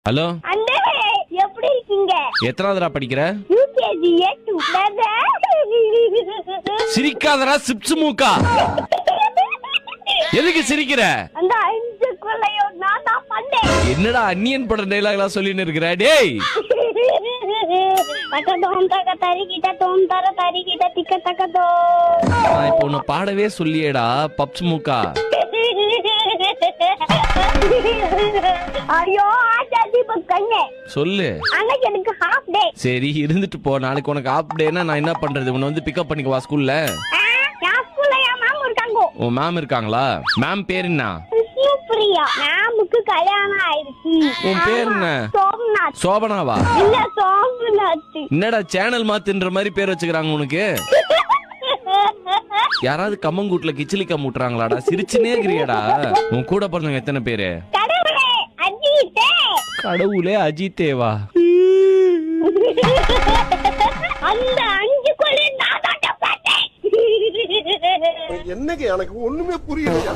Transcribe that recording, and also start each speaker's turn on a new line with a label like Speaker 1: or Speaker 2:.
Speaker 1: Hello
Speaker 2: அண்ணே எப்படி இருக்கீங்க?
Speaker 1: எத்தனாவதுடா படிக்கிற?
Speaker 2: UKG A2.
Speaker 1: சிரிக்காதடா சிப்ஸ் மூக்கா. எதுக்கு சிரிக்கிற?
Speaker 2: அந்த 5 கொலையும் நான் தான் பண்ணேன்.
Speaker 1: என்னடா அன்னியன் பட டயலாக்லாம் சொல்லின்னு இருக்கற? டேய்
Speaker 2: தக்கதோம் தக்க தரிகிட்ட தோம் தர தரிகிட்ட திக்க தக்கதோ.
Speaker 1: நான் இப்போ உன்னை பாடவே சொல்லியேடா பப்ஸ் மூக்கா.
Speaker 2: ஐயோ ஆச்சாதி பக்கண்ணே
Speaker 1: சொல்லு.
Speaker 2: அன்னைக்கு எனக்கு ஹாஃப் டே.
Speaker 1: சரி இருந்துட்டு போ. நாளைக்கு உனக்கு ஆஃப் டேனா நான் என்ன பண்றது? உன்னை வந்து பிக்கப் பண்ணிக்குவா ஸ்கூல்ல?
Speaker 2: நான் ஸ்கூல்ல என் மேம் இருக்காங்க.
Speaker 1: உன் மேம் இருக்காங்களா? மேம் பேர் என்ன?
Speaker 2: பிரியா. மேமுக்கு கல்யாணம் ஆயிடுச்சு.
Speaker 1: உன் பேர் என்ன?
Speaker 2: சோமநாத்.
Speaker 1: சோபனாவா?
Speaker 2: இல்ல சோமநாத்.
Speaker 1: என்னடா சேனல் மாத்துன்ற மாதிரி பேர் வச்சுக்கிறாங்க உனக்கு? யாராவது கம்மங்கூட்ல கிச்சிலிக்கா மூட்டுறாங்களாடா? சிரிச்சுனே இருக்கிறியாடா? உன் கூட பிறந்தவங்க எத்தனை பேரு?
Speaker 2: கடவுளே அஜித்தே.
Speaker 1: கடவுளே அஜித்தேவா?
Speaker 2: அந்த 5 கொலை நான் தான் பார்த்தேன்.
Speaker 3: என்னங்க எனக்கு ஒண்ணுமே புரியல.